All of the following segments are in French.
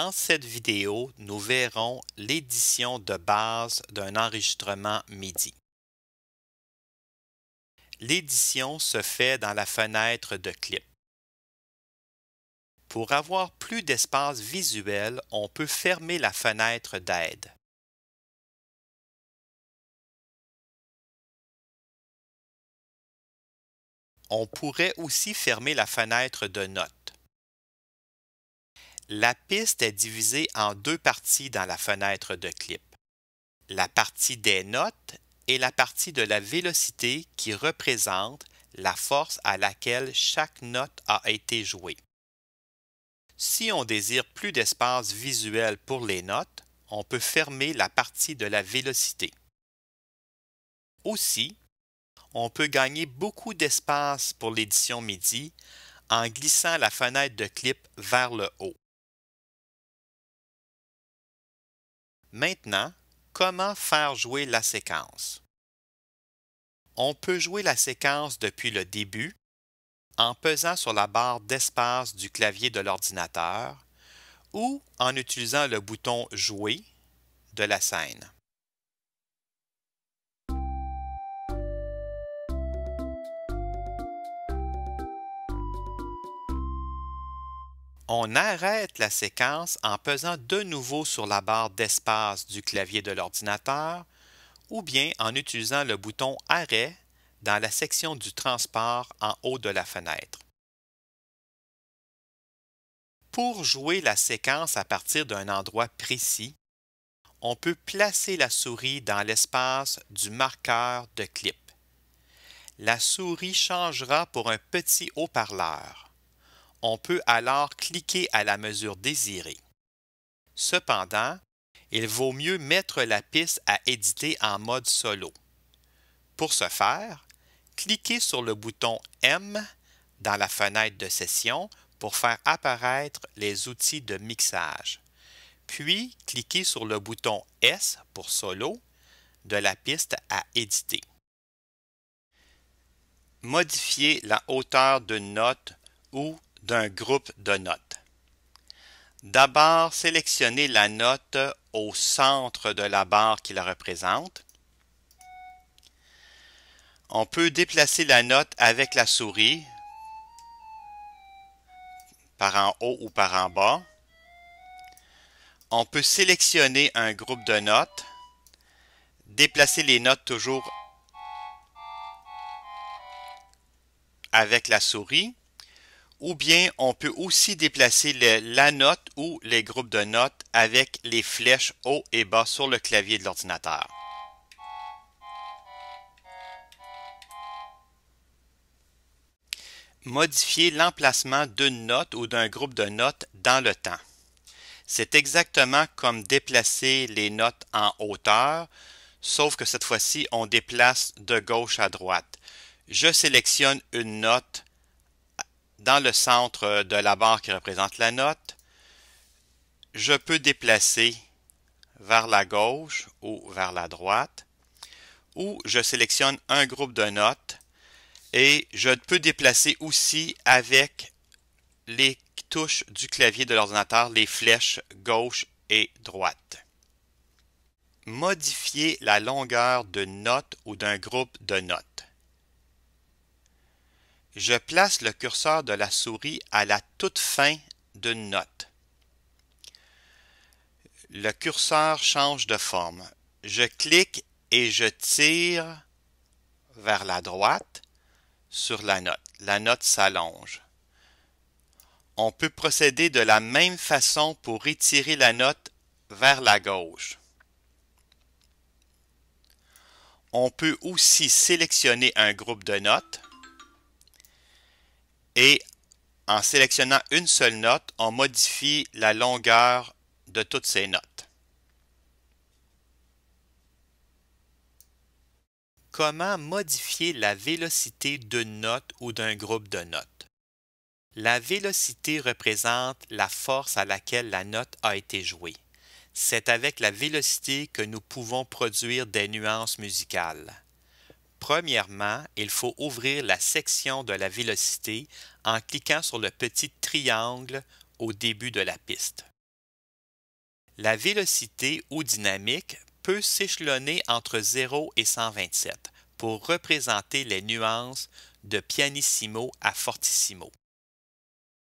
Dans cette vidéo, nous verrons l'édition de base d'un enregistrement MIDI. L'édition se fait dans la fenêtre de clip. Pour avoir plus d'espace visuel, on peut fermer la fenêtre d'aide. On pourrait aussi fermer la fenêtre de notes. La piste est divisée en deux parties dans la fenêtre de clip. La partie des notes et la partie de la vélocité qui représente la force à laquelle chaque note a été jouée. Si on désire plus d'espace visuel pour les notes, on peut fermer la partie de la vélocité. Aussi, on peut gagner beaucoup d'espace pour l'édition MIDI en glissant la fenêtre de clip vers le haut. Maintenant, comment faire jouer la séquence? On peut jouer la séquence depuis le début en pesant sur la barre d'espace du clavier de l'ordinateur ou en utilisant le bouton « Jouer » de la scène. On arrête la séquence en pesant de nouveau sur la barre d'espace du clavier de l'ordinateur ou bien en utilisant le bouton « Arrêt » dans la section du transport en haut de la fenêtre. Pour jouer la séquence à partir d'un endroit précis, on peut placer la souris dans l'espace du marqueur de clip. La souris changera pour un petit haut-parleur. On peut alors cliquer à la mesure désirée. Cependant, il vaut mieux mettre la piste à éditer en mode solo. Pour ce faire, cliquez sur le bouton M dans la fenêtre de session pour faire apparaître les outils de mixage. Puis, cliquez sur le bouton S pour solo de la piste à éditer. Modifiez la hauteur d'une note ou d'un groupe de notes. D'abord, sélectionnez la note au centre de la barre qui la représente. On peut déplacer la note avec la souris par en haut ou par en bas. On peut sélectionner un groupe de notes, déplacer les notes toujours avec la souris, ou bien on peut aussi déplacer la note ou les groupes de notes avec les flèches haut et bas sur le clavier de l'ordinateur. Modifier l'emplacement d'une note ou d'un groupe de notes dans le temps. C'est exactement comme déplacer les notes en hauteur, sauf que cette fois-ci, on déplace de gauche à droite. Je sélectionne une note dans le centre de la barre qui représente la note. Je peux déplacer vers la gauche ou vers la droite, ou je sélectionne un groupe de notes et je peux déplacer aussi avec les touches du clavier de l'ordinateur, les flèches gauche et droite. Modifier la longueur d'une note ou d'un groupe de notes. Je place le curseur de la souris à la toute fin d'une note. Le curseur change de forme. Je clique et je tire vers la droite sur la note. La note s'allonge. On peut procéder de la même façon pour étirer la note vers la gauche. On peut aussi sélectionner un groupe de notes et en sélectionnant une seule note, on modifie la longueur de toutes ces notes. Comment modifier la vélocité d'une note ou d'un groupe de notes? La vélocité représente la force à laquelle la note a été jouée. C'est avec la vélocité que nous pouvons produire des nuances musicales. Premièrement, il faut ouvrir la section de la vélocité en cliquant sur le petit triangle au début de la piste. La vélocité ou dynamique peut s'échelonner entre 0 et 127 pour représenter les nuances de pianissimo à fortissimo.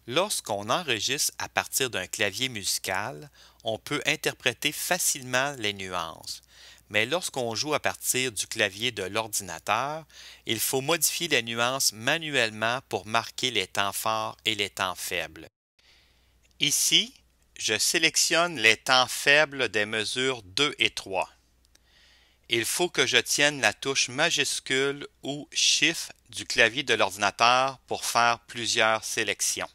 Lorsqu'on enregistre à partir d'un clavier musical, on peut interpréter facilement les nuances, mais lorsqu'on joue à partir du clavier de l'ordinateur, il faut modifier les nuances manuellement pour marquer les temps forts et les temps faibles. Ici, je sélectionne les temps faibles des mesures 2 et 3. Il faut que je tienne la touche majuscule ou Shift du clavier de l'ordinateur pour faire plusieurs sélections.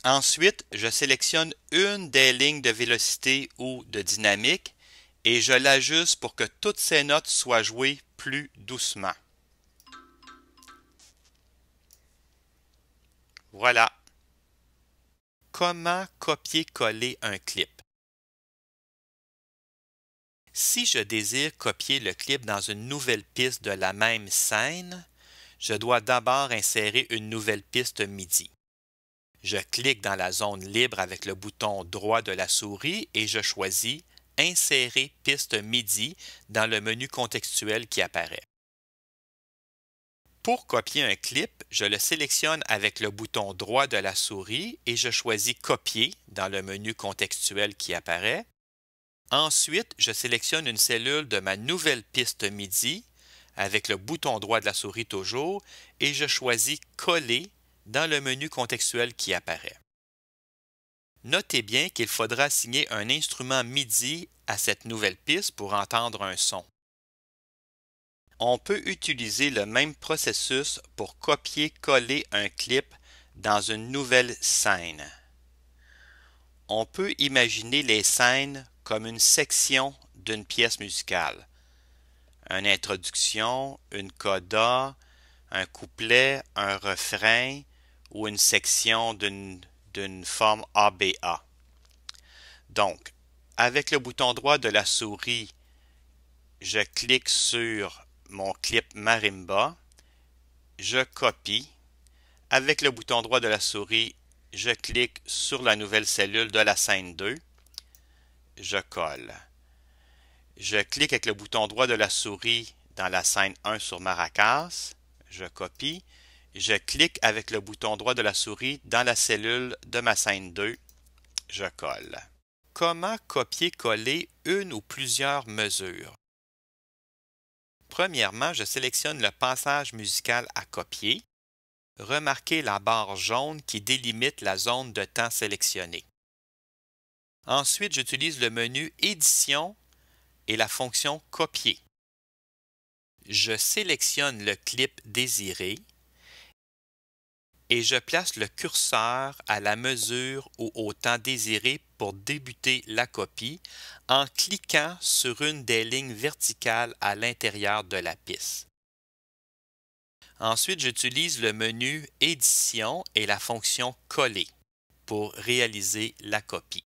Ensuite, je sélectionne une des lignes de vélocité ou de dynamique et je l'ajuste pour que toutes ces notes soient jouées plus doucement. Voilà. Comment copier-coller un clip? Si je désire copier le clip dans une nouvelle piste de la même scène, je dois d'abord insérer une nouvelle piste MIDI. Je clique dans la zone libre avec le bouton droit de la souris et je choisis Insérer piste MIDI dans le menu contextuel qui apparaît. Pour copier un clip, je le sélectionne avec le bouton droit de la souris et je choisis Copier dans le menu contextuel qui apparaît. Ensuite, je sélectionne une cellule de ma nouvelle piste MIDI avec le bouton droit de la souris toujours et je choisis Coller dans le menu contextuel qui apparaît. Notez bien qu'il faudra assigner un instrument MIDI à cette nouvelle piste pour entendre un son. On peut utiliser le même processus pour copier-coller un clip dans une nouvelle scène. On peut imaginer les scènes comme une section d'une pièce musicale. Une introduction, une coda, un couplet, un refrain ou une section d'une forme ABA. Donc, avec le bouton droit de la souris, je clique sur mon clip marimba, je copie. Avec le bouton droit de la souris, je clique sur la nouvelle cellule de la scène 2, je colle. Je clique avec le bouton droit de la souris dans la scène 1 sur maracas, je copie. Je clique avec le bouton droit de la souris dans la cellule de ma scène 2, je colle. Comment copier-coller une ou plusieurs mesures? Premièrement, je sélectionne le passage musical à copier. Remarquez la barre jaune qui délimite la zone de temps sélectionnée. Ensuite, j'utilise le menu Édition et la fonction Copier. Je sélectionne le clip désiré et je place le curseur à la mesure ou au temps désiré pour débuter la copie en cliquant sur une des lignes verticales à l'intérieur de la piste. Ensuite, j'utilise le menu Édition et la fonction Coller pour réaliser la copie.